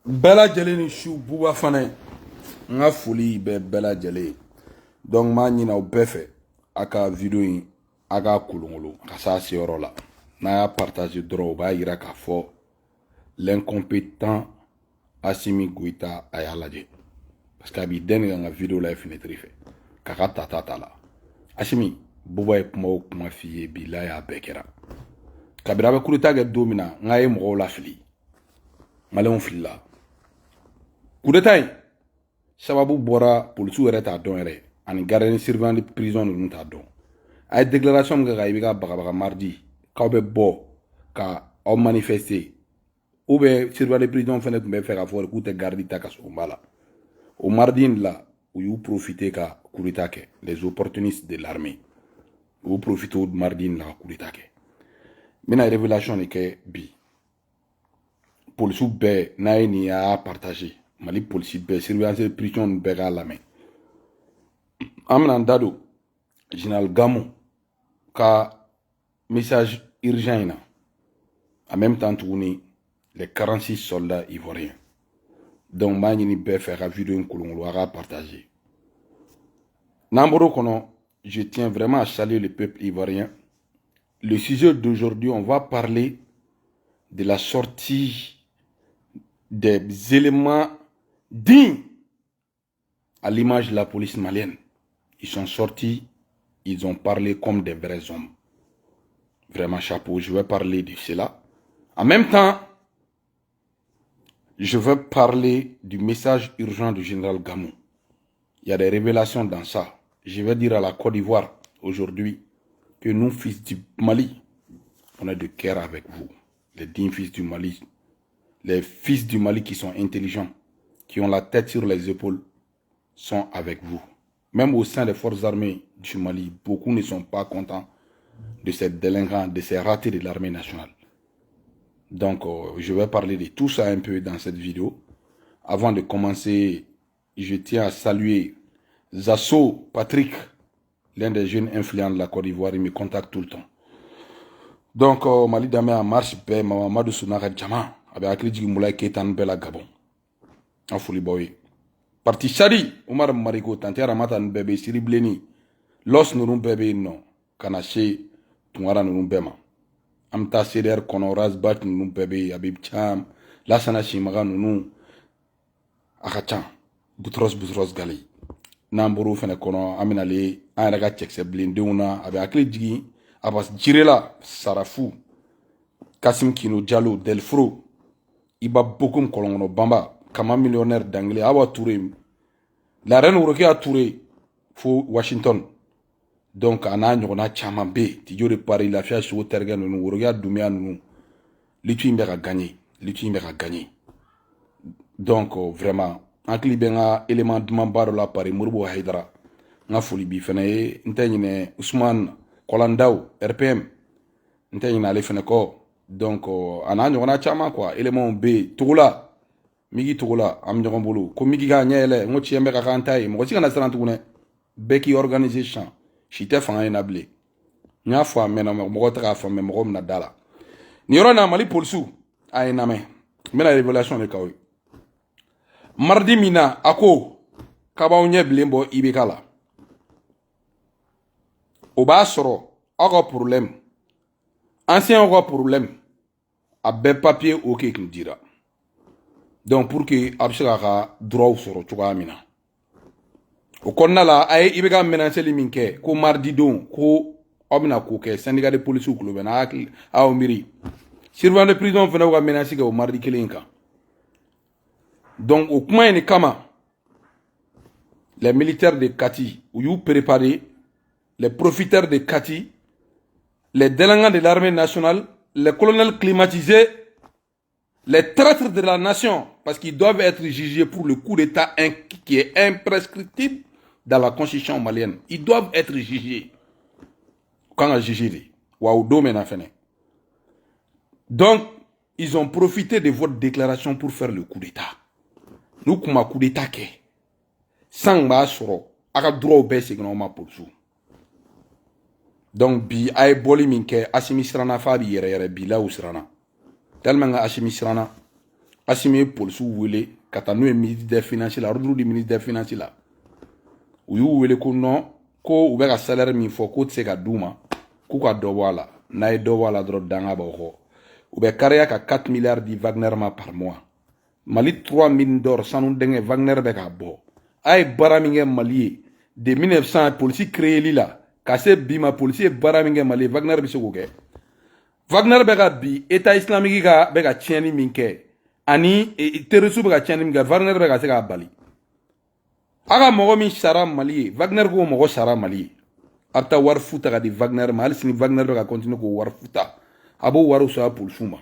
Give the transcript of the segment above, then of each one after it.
Bella Jelly Chou Bouba Fane. Nga foli be Bella Jelly. Donc ma nyina au befe. Aka video in. Aka kulungulu. Kasa si la. Na ya partage dro ba ira ka fo. L'incompétent Assimi Goïta ayalaje. Parce que abi den nga video la fenêtre fait. Kaka tata la. Assimi Bouba e kuma fiye bi la ya bekera. Kabira be kulita ge domina nga e mo la fili. Malon fili la. Coup d'état in sababu bora policiw yɛrɛ t'a dɔn yɛrɛ ani gardien surveillant de prison ninnu t'a dɔn a ye déclaration min kɛ ka i bɛ ka bagabaga mardi k'aw bɛ bɔ ka aw manifester ou bien surveillant de prison fɛnɛ tun bɛ fɛ k'a fɔ k'u tɛ garde ta ka sɔrɔ ba la o mardi in la u y'u profiter ka coup d'état kɛ les opportunistes de l'armée u y'u profiter o mardi in la ka coup d'état kɛ n bɛna révélation de kɛ bi policiw bɛɛ n'a ye nin y'a partager Mali police be surveillance de prison be ga la main. Amna ndado Général Gamou ka message urgent ina. En même temps tourner les 46 soldats ivoiriens. Donc mani be faire vidéo en kolongolo à partager. Namboro kono, je tiens vraiment à saluer le peuple ivoirien. Le sujet d'aujourd'hui, on va parler de la sortie des éléments dignes à l'image de la police malienne. Ils sont sortis, ils ont parlé comme des vrais hommes. Vraiment chapeau, je vais parler de cela. En même temps, je vais parler du message urgent du général Gamou. Il y a des révélations dans ça. Je vais dire à la Côte d'Ivoire aujourd'hui que nous, fils du Mali, on est de cœur avec vous. Les dignes fils du Mali, les fils du Mali qui sont intelligents, qui ont la tête sur les épaules, sont avec vous. Même au sein des forces armées du Mali, beaucoup ne sont pas contents de ces délinquants, de ces ratés de l'armée nationale. Donc, je vais parler de tout ça un peu dans cette vidéo. Avant de commencer, je tiens à saluer Zasso Patrick, l'un des jeunes influents de la Côte d'Ivoire. Il me contacte tout le temps. Donc, Mali Damé en marche, Mamadou Sounara Djama, avec Akriji Moulay Ketan Bela Gabon. En folie boy. Parti Chadi, Omar Mariko, Tantiara Matan Bébé, Siri Bleni, Los Nurun Bébé, non, Kanache, Tungara Nurun Bema. Amta Seder Konoraz Bat Nurun Bébé, Abib Cham, Lassana Shimaga Nunu, Akachan, Boutros Gali. Namburu Fene Kono, Aminale, Araga Tchekse Blindeuna, avec Akriji, Abbas Jirela, Sarafou, Kassim Kino Diallo, Delfro, Iba Bokum Kolongono Bamba, Kama millionnaire d'anglais, Awa Touré, la reine Ourokia Touré, fo Washington. Donc, on a un chamambe, Tidjo de Paris, la fière sur Tergan, nous, Ourokia Doumia, nous, l'Utimber a gagné, l'Utimber a gagné. Donc, vraiment, en clibéna, élément de Mambaro la Paris, Mourbo Haidra, n'a folie bifene, n'taigne Ousmane, Kolandao, RPM, n'taigne ale feneko. Donc, on a un chama quoi, élément B, Toula. Migi Togola, am ɲɔgɔn bolo ko migi ka ɲɛ yɛlɛ n ko tiɲɛ bɛ ka kan ta ye mɔgɔ si kana siran tugunɛ bɛɛ k'i organiser sisan si tɛ fanga in na bilen n y'a fɔ a mɛnna mɔgɔ tɛ k'a faamuya mɔgɔ min na da la nin yɔrɔ in na Mali polisiw a ye n lamɛn n bɛna révélation de k'aw ye mardi min na a ko k'a b'aw ɲɛ bilen bɔ IBK la o b'a sɔrɔ aw ka problème anciens ka problème a bɛɛ papier ok kun dira. Donc, pour que Absega ka droit sur le Tchouamina. Au Konala, aye Ibeka menacé les minke, ko mardi don, ko Omina Kouke, syndicat de police ou club, a Omiri. Surveillant de prison venait au menacé au mardi Kelinka. Donc, au coin de Kama, les militaires de Kati, où you préparé, les profiteurs de Kati, les délinquants de l'armée nationale, les colonels climatisés, les traîtres de la nation, parce qu'ils doivent être jugés pour le coup d'État qui est imprescriptible dans la constitution malienne. Ils doivent être jugés. Quand on juge, donc, ils ont profité de votre déclaration pour faire le coup d'État. Nous, comme un coup d'État, sans masoro, aka droit au baisse que nous pour sous. Donc, bi ay boli minke asimi srana fabi yere bi la usrana. Tellement nga Assimi Sirana Assimi police wele kata no ministre des finances la ordre du ministre des finances la u y'u wele ko non ko u bɛ ka salaire min fɔ ko tɛ se ka d'u ma k'u ka dɔ bɔ a la n'a ye dɔ bɔ a la dɔrɔn danga b'aw kɔ u bɛ kariya ka 4 milliards di Wagner ma par mois Mali 3 mines d'or sanu denkɛ Wagner bɛ ka bɔ a ye baara min kɛ Mali ye de 1900 polisi créeli la ka se bi ma polisi ye baara min kɛ Mali ye Wagner bɛ se k'o kɛ Wagner bɛ ka bi état islamique ka bɛ ka tiɲɛni min kɛ ani terroristes bɛ ka tiɲɛni min kɛ Wagner bɛ ka se k'a bali a ka mɔgɔ min sara Mali ye Wagner k'o mɔgɔ sara Mali ye a bɛ taa wari fu ta ka di Wagner ma hali sini Wagner bɛ ka continuer k'o wari fu ta a b'o wariw sara polisiw ma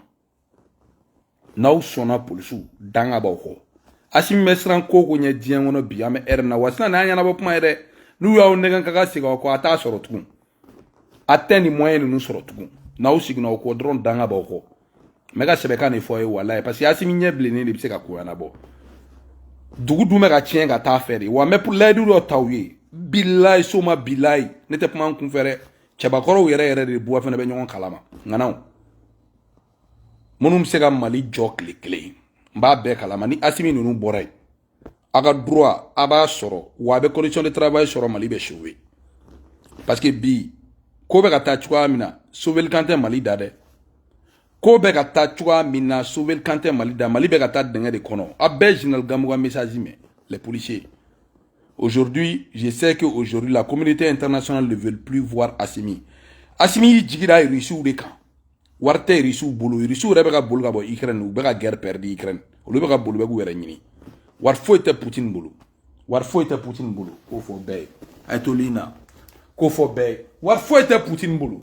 n'aw sɔnna polisiw danga b'aw kɔ Assimi bɛ siran ko ko ɲɛ diɲɛ kɔnɔ bi an bɛ ère na wa sisan n'a ɲɛnabɔ kuma ye dɛ n'u y'aw nɛgɛn ka segin aw kɔ a t'a sɔrɔ tugun a tɛ nin moyen ninnu sɔrɔ tugun n'aw seginna aw kɔ dɔrɔn danga b'aw kɔ n bɛ ka sɛbɛkan de fɔ aw ye walayi parce que Assimi ɲɛ bilennen de bɛ se ka ko ɲɛnabɔ dugu dun bɛ ka tiɲɛ ka taa fɛ de wa n bɛ layidu dɔ t'aw ye bilayi soma bilayi ne tɛ kuma n kun fɛ dɛ cɛbakɔrɔw yɛrɛ yɛrɛ de buwa fana bɛ ɲɔgɔn kalama ŋanaw minnu bɛ se ka Mali jɔ tile kelen n b'a bɛɛ kalama ni Assimi ninnu bɔra yen a ka droit a b'a sɔrɔ wa a bɛ condition de travail sɔrɔ Mali bɛ sauver parce que bi ko bɛ ka taa cogoya min na sauver kan tɛ Mali da dɛ ko bɛ ka taa cogoya min na sauver kan tɛ Mali da Mali bɛ ka taa dingɛ de kɔnɔ a bɛɛ général Gamou ka message mɛn les policiers aujourd'hui je sais que aujourd'hui la communauté internationale ne veut plus voir Assimi y'i jigira Russiw de kan wari tɛ Russiw bolo Russiw yɛrɛ bɛ ka boli ka bɔ Ukraine u bɛ ka guerre perdue Ukraine olu bɛ ka boli bɛ k'u yɛrɛ ɲini wari foyi tɛ Poutine bolo wari foyi tɛ Poutine bolo k'o fɔ bɛɛ ye a ye to lin na k'o fɔ bɛɛ ye wari foyi tɛ Poutine bolo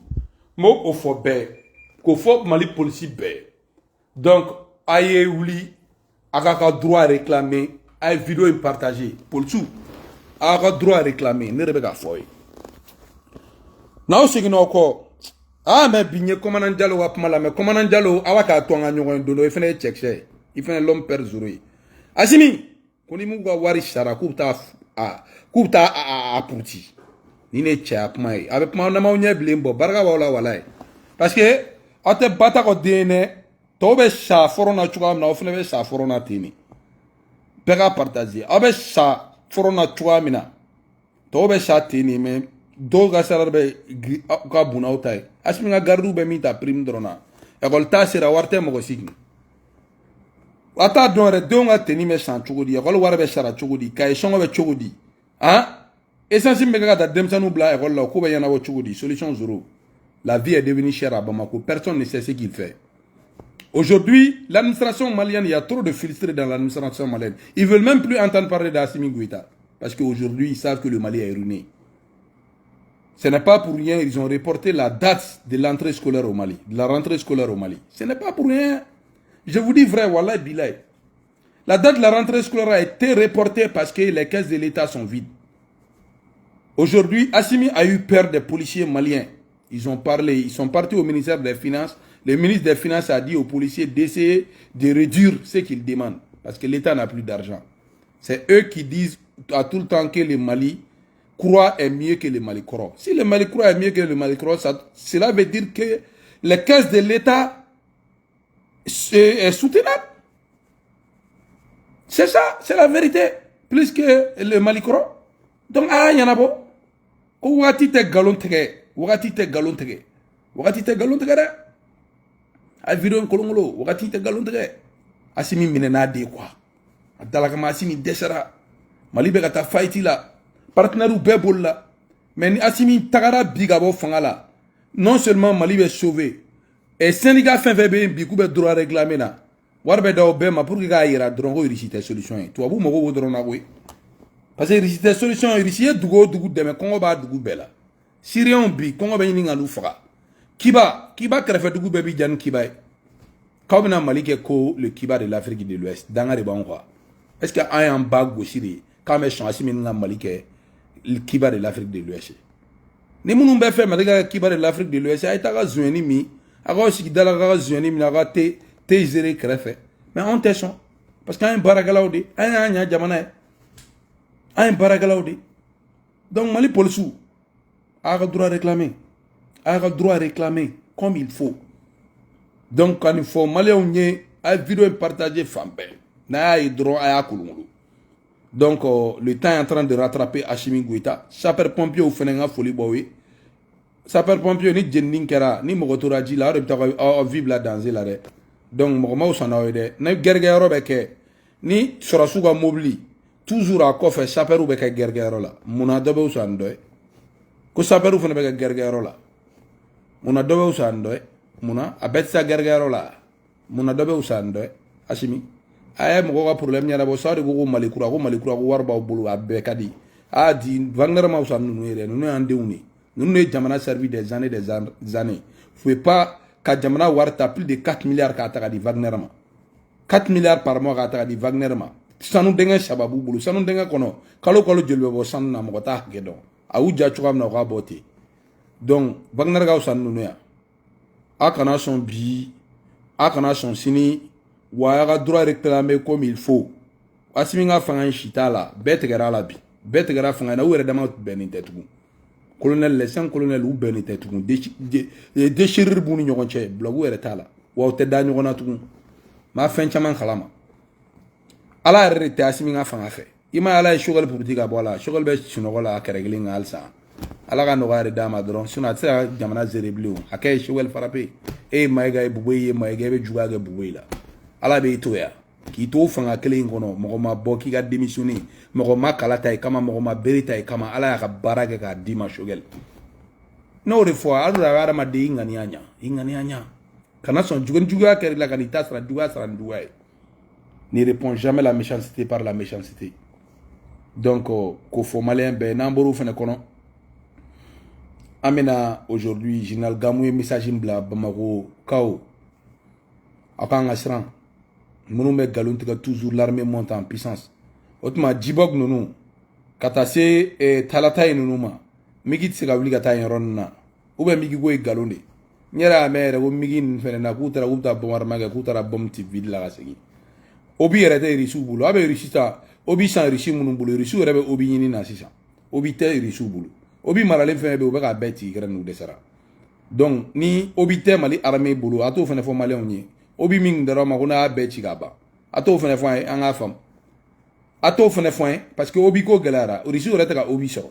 n b'o fɔ bɛɛ ye k'o fɔ Mali polisi bɛɛ ye donc a ye wuli a k'a ka droit réclamer a ye vidéo in partager polisiw a ka droit réclamer ne yɛrɛ bɛ k'a fɔ aw ye n'aw seginna aw kɔ mais bi n ye commandant Diallo ka kuma lamɛn commandant Diallo ala k'a to an ka ɲɔgɔn ye don dɔ i fana ye cɛkisɛ ye i fana ye l'homme père zoro ye Assimi ko ni m'u ka wari sara k'u bɛ taa a puruti ni ne cɛya kuma ye a bɛ kuma n'aw ɲɛ bilen bɔ barika b'aw la walayi parce que aw tɛ ba ta kɔ den dɛ tɔw bɛ sa fɔrɔn na cogoya min na aw fana bɛ sa fɔrɔn na ten de bɛɛ ka partager aw bɛ sa fɔrɔn na cogoya min na tɔw bɛ sa ten de mais dɔw ka salaire bɛ ka bon n'aw ta ye Assimi ka gardiw bɛ min ta prime dɔrɔn na école ta sera wari tɛ mɔgɔ si kun a t'a dɔn yɛrɛ denw ka tenue bɛ san cogo di école wari bɛ sara cogo di cahier sɔngɔ bɛ cogo di essence bɛ kɛ ka taa denmisɛnninw bila école la o ko bɛ ɲɛnabɔ cogo di solution zéro la vie est devenue chère à Bamako personne ne sait ce qu'il fait aujourd'hui l'administration malienne il y a trop de frustrés dans l'administration malienne ils veulent même plus entendre parler d'Assimi Goïta parce qu'aujourd'hui ils savent que le Mali est ruiné. Ce n'est pas pour rien, ils ont reporté la date de l'entrée scolaire au Mali, de la rentrée scolaire au Mali. Ce n'est pas pour rien. Je vous dis vrai, wallah bilay. La date de la rentrée scolaire a été reportée parce que les caisses de l'État sont vides. Aujourd'hui, Assimi a eu peur des policiers maliens. Ils ont parlé, ils sont partis au ministère des Finances. Le ministre des Finances a dit aux policiers d'essayer de réduire ce qu'ils demandent parce que l'État n'a plus d'argent. C'est eux qui disent à tout le temps que le Mali croix est mieux que le Mali croix. Si le Mali croix est mieux que le Mali croix, cela veut dire que les caisses de l'État est soutenable. C'est ça, c'est la vérité. Plus que le Mali croix. Donc, il y en a beau. Ouati te galon tege. Ouati te galon tege. Ouati te galon tege. A vidéo en kolongolo. Ouati te galon tege. Assimi minena de quoi. Adalakama Assimi desera. Mali be kata fighti la. Partenaire ou bébol là. Mais ni Assimi tagara bigabo fangala. Non seulement Mali be sauvé. Et Sénégal fin vebe bikou be droit réclamer là. Warbe da obema pour que ga ira drongo iricite solution. Toi vous mogo drona oui. Parce que iricite solution iricite dugo deme Congo ba dugu bela. Syrien bi Congo be ninga lu faga. Kiba krefe dugu bebi jan kiba. Comme na Mali ke ko le Kiba de l'Afrique de l'Ouest danga de banwa. Est-ce que un bag gosiri quand me change Assimi na Mali ke le Kiba de l'Afrique de l'Ouest. Ni munu be fe Mali ke Kiba de l'Afrique de l'Ouest ay ta ga zueni mi aga sigi dala ga zueni mi na ga te zéré krefe. Mais on te son parce qu'un baragalaudi un jamana un baragalaudi. Donc Mali polisu a droit à réclamer comme il faut. Donc quand il faut Mali on y A vidéo partagée Fambe. Na hydro aya kulungulu. Donc le temps est en train de rattraper Assimi Goïta. Sapeur pompier ou fenenga folie boy. Sapeur pompier ni jenning kera ni mogotora ji la vivre la danger la de. Donc mogoma usana wede. Na gergero beke ni sorasuga mobili. Toujours à kofe sapeur ou beke gergero la. Muna dobe usandoy. Ko sapeur ou fene beke gergero la. Muna dobe usandoy. Muna abetsa gergero la. Muna dobe usandoy. Assimi. Aye mogo ka problème nyara bo sawde go malikura ko warba bulu abbe kadi a di Wagner ma usan nu ere nu ande uni nu ne jamana servi des années faut pas ka jamana warta plus de 4 milliards ka ta di Wagner ma 4 milliards par mois ka ta di Wagner ma sanu denga sababu bulu sanu denga kono kalo jelbe bo sanu na mo ta gedo a uja chukam na ka boti donc Wagner ga usan nu ya akana son bi akana son sini Ouaga droit réclamer comme il faut. Asiminga fanga chita la, bête gara la bi. Bête gara fanga na ouere dama benite tout. Colonel Lessan colonel ou benite tout. Déchirer buni nyogonche, blogu ere tala. Wa te da nyogona tout. Ma fin chaman khalama. Ala rete asiminga fanga fe. Ima ala shogal politique abola, shogal be chinogola keregling alsa. Ala ga no gare dama dron, suna tsa jamana zereblu. Akay shogal farape. E maiga e buwe maiga be juga ga buwe la. Ala be to ya ki to fanga kele ngono mo ma bo ki ga démissionner mo ma kala tay kama mo ma berita kama ala ya ka barage ka dima shogel no re fois alu ra ma de ingani anya kana son juga kere la kanita sra juga ne répond jamais la méchanceté par la méchanceté donc ko fo malien be namboro fene kono amena aujourd'hui général Gamou message bla Bamako kaw akanga sran nous met galon toujours l'armée monte en puissance autrement djibok nous katase talata nous ma migi tsika wuli kata ronna ube migi go galon de nyera mere go migi fene na kutara ubta bomar maga kutara bom ti ville la gasegi obi erete risu bulu abe risita obi san risu munun bulu risu rebe obi yini na sisa obi te risu bulu obi marale fene be oba beti gara nu desara donc ni obi te mali armée bulu ato fene fo mali onye obi ming dara ma kuna be chigaba ato fene fo an afam ato fene fo parce que obi ko galara risu rete ka obi so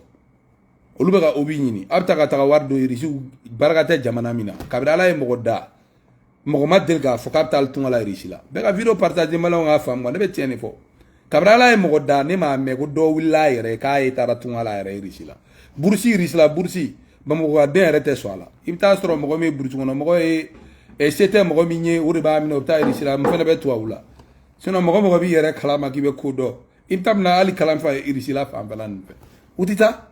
oluba ka obi nyini abta ka ta wardo risu barakata jamana mina kabira ala e mogoda mogoma delga fo capital tungala risila be ka video partage malon afam ma ne be tiene fo kabira ala e mogoda ne ma me go do wilayre ka e tara tungala risila bursi risila bursi ba mo ga den rete so ala imta stro mo me bursi ngono mo et c'était mo minye uri ba mi no ta risila mo fene be to wula sino mo bi yere kala ma kibe kodo imtamna ali kala fa risila fa balan utita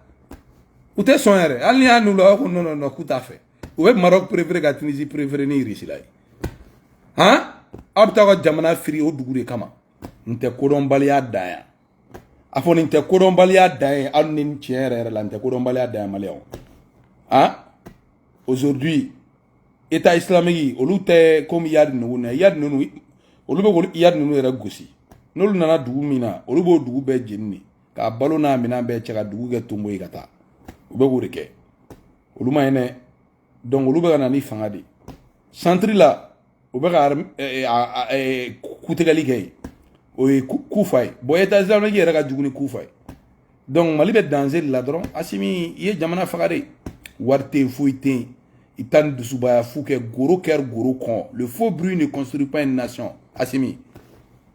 ute sonere ali anu lo ko no kuta fe ou Maroc préféré ga Tunisie préféré ni risila hein abta ko jamana firi o dugure kama nte kodon baliya daya afoni nte kodon baliya daya anin tiere la nte kodon baliya daya maléon hein aujourd'hui État islamique olute comme yad nunu olubo yad nunu era gosi nolu nana dugu mina olubo dugu be jenni ka balo na mina be chaka dugu ge tumbo ikata ube ko reke oluma ene donc oluba kana ni fanga de centre la ube ka kutegali ke o kufai bo État islamique era ka dugu ni kufai donc mali be danger la dron asimi ye jamana fagare warte fuite Itan de Soubaya Fouke Goro Ker Goro Kon. Le faux bruit ne construit pas une nation. Assimi.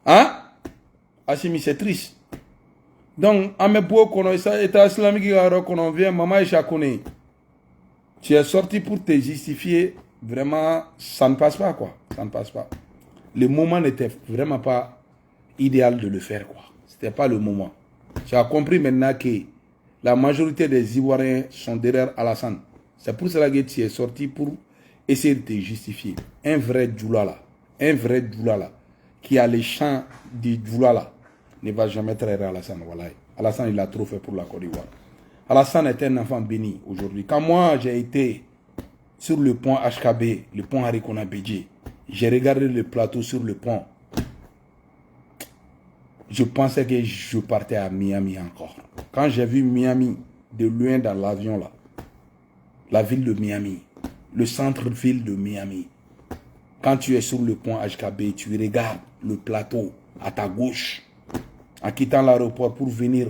Hein? Assimi, c'est triste. Donc, à mes beaux qu'on a État islamique qu'on vient, maman et chacune. Tu es sorti pour te justifier. Vraiment, ça ne passe pas, quoi. Ça ne passe pas. Le moment n'était vraiment pas idéal de le faire, quoi. C'était pas le moment. Tu as compris maintenant que la majorité des Ivoiriens sont derrière Alassane. C'est pour cela que tu es sorti pour essayer de te justifier. Un vrai Djoulala, qui a les champs du Djoulala, ne va jamais trahir Alassane. Voilà. Alassane, il a trop fait pour la Côte d'Ivoire. Alassane est un enfant béni aujourd'hui. Quand moi, j'ai été sur le pont HKB, le pont Harikona Bédji, j'ai regardé le plateau sur le pont. Je pensais que je partais à Miami encore. Quand j'ai vu Miami de loin dans l'avion là, la ville de Miami, le centre-ville de Miami. Quand tu es sur le pont HKB, tu regardes le plateau à ta gauche. En quittant l'aéroport pour venir,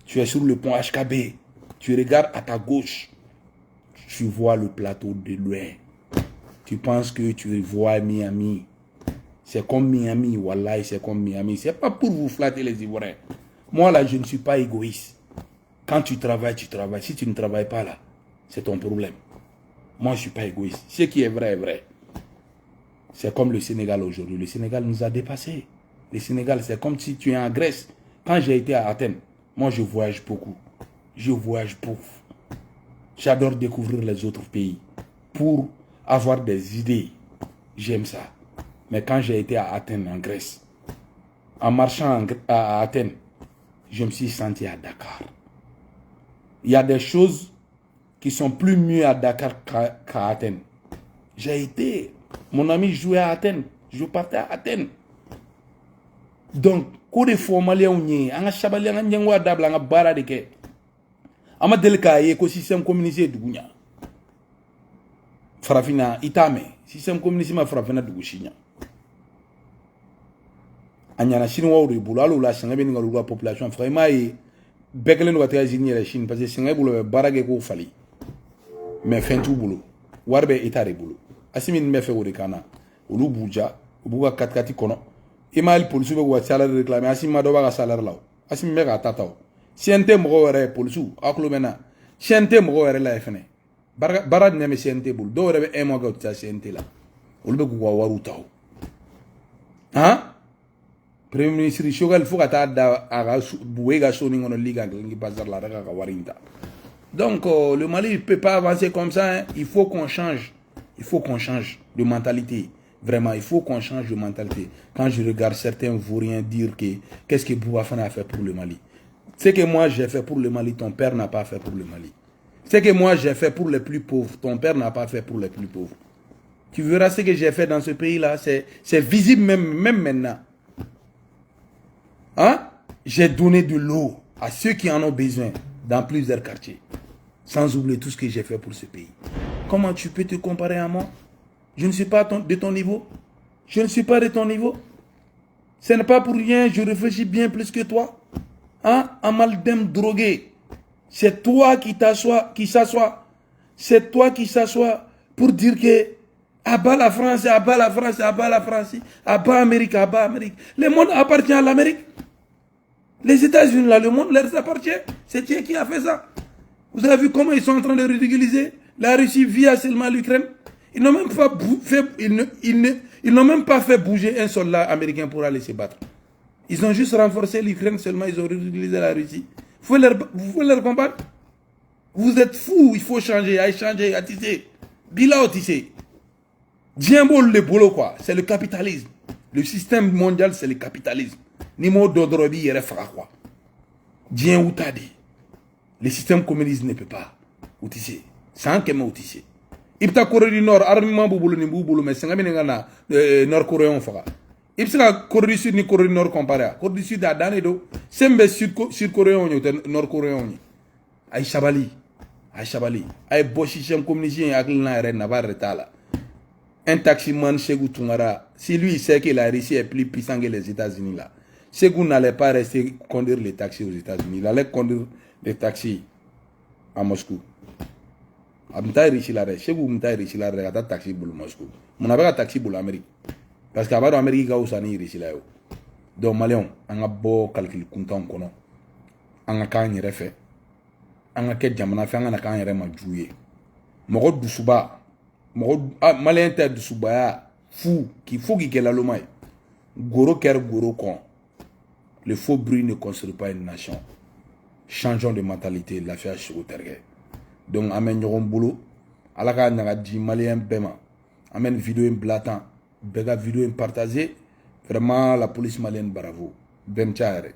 tu es sur le pont HKB. Tu regardes à ta gauche. Tu vois le plateau de loin. Tu penses que tu vois Miami. C'est comme Miami, Wallahi, c'est comme Miami. C'est pas pour vous flatter les Ivoiriens. Moi là, je ne suis pas égoïste. Quand tu travailles, tu travailles. Si tu ne travailles pas là, c'est ton problème. Moi, je ne suis pas égoïste. Ce qui est vrai est vrai. C'est comme le Sénégal aujourd'hui. Le Sénégal nous a dépassés. Le Sénégal, c'est comme si tu es en Grèce. Quand j'ai été à Athènes, moi, je voyage beaucoup. Je voyage beaucoup. J'adore découvrir les autres pays pour avoir des idées. J'aime ça. Mais quand j'ai été à Athènes, en Grèce, en marchant à Athènes, je me suis senti à Dakar. Il y a des choses qui sont plus mieux à Dakar qu'à Athènes. J'ai été. Mon ami jouait à Athènes. Je partais à Athènes. Donc, quand les formaliers ont été, on a chabali, on a njengwa dabla, on a bara de ke. On a delika écosystème communisé dugunya. Farafina itame. Système communisé ma farafina duguchinya. Anyana chinois ou bulu alo la sengebe ninga lugua population vraiment et bekele no wataya zini la Chine parce que sengebe bulu barage ko fali. Mais fin tout bulu. Warbe itare bulu. Asimi me fe wori kana. Ulu buja, ubuga katkati kono. Imal polisu be wa salaire réclamer asimi ma do ba salaire law. Asimi me ga tataw. Siente mo wore polisu aklo mena. Siente mo wore la fene. Barad ne me siente bulu. Do rebe e mo ga ta siente la. Ulu be ko waru taw. Hein? Premier ministre Chogal faut que da aga bouega soni ngono liga ngi bazar la daga warinta. Donc le Mali ne peut pas avancer comme ça, hein. Il faut qu'on change. Il faut qu'on change de mentalité. Vraiment, il faut qu'on change de mentalité. Quand je regarde certains vauriens dire que qu'est-ce que Bouafana a fait pour le Mali. Ce que moi j'ai fait pour le Mali, ton père n'a pas fait pour le Mali. Ce que moi j'ai fait pour les plus pauvres, ton père n'a pas fait pour les plus pauvres. Tu verras ce que j'ai fait dans ce pays-là, c'est visible même maintenant. Hein? J'ai donné de l'eau à ceux qui en ont besoin dans plusieurs quartiers. Sans oublier tout ce que j'ai fait pour ce pays. Comment tu peux te comparer à moi? Je ne suis pas de ton niveau. Je ne suis pas de ton niveau. Ce n'est pas pour rien, je réfléchis bien plus que toi. Hein? Amaldem drogué. C'est toi qui s'assoit. C'est toi qui s'assoit pour dire que abat la France, abat la France, abat la France, abat l'Amérique, abat l'Amérique. Le monde appartient à l'Amérique. Les États-Unis, là, le monde leur appartient. C'est qui a fait ça? Vous avez vu comment ils sont en train de ridiculiser la Russie via seulement l'Ukraine? Ils n'ont même pas fait, ils n'ont même pas fait bouger un soldat américain pour aller se battre. Ils ont juste renforcé l'Ukraine seulement, ils ont ridiculisé la Russie. Vous pouvez leur combattre? Vous êtes fous, il faut changer, à changer, à tisser. Bila au tisser. Diambo le boulot quoi, c'est le capitalisme. Le système mondial, c'est le capitalisme. Nimo Dodrobi yere fera quoi. Dien ou t'as dit. Le système communiste ne peut pas. Outissé. Sans que me outissé. Ibta Corée du Nord, armement boulou ni boulou, mais c'est un gana Nord-Coréen fera. Ibsa Corée du Sud ni Corée du Nord comparé. Corée du Sud a danedo. Sembe Sud-Coréen ou Nord-Coréen. Aïe Chabali. Aïe Chabali. Aïe Bochichem communiste avec l'un Navarre retala. Un taximan Ségou Toungara, si lui il sait que la Russie est plus puissante que les États-Unis là, Ségou n'allait pas rester conduire les taxis aux États-Unis, il allait conduire les taxis à Moscou. Amta Russie là, Ségou Mta Russie là, il a un taxi pour Moscou. Mon avait un taxi pour l'Amérique. Parce qu'avant l'Amérique, il y a aussi un Russie là. Donc Malion, on a beau calcul content qu'on a. On a quand il refait. On a quel jamana fait, on a quand il remet jouer. Moro Doussouba. Malien tête de Soubaya, fou, qui faut qu'il y ait la lomai. Goro ker goro kon. Le faux bruit ne construit pas une nation. Changeons de mentalité, l'affaire sur le terrain. Donc, amène yon boulot. Alaka n'a dit malien bema. Amène vidéo blatant. Bega vidéo partagée. Vraiment, la police malienne bravo. Ben tchare.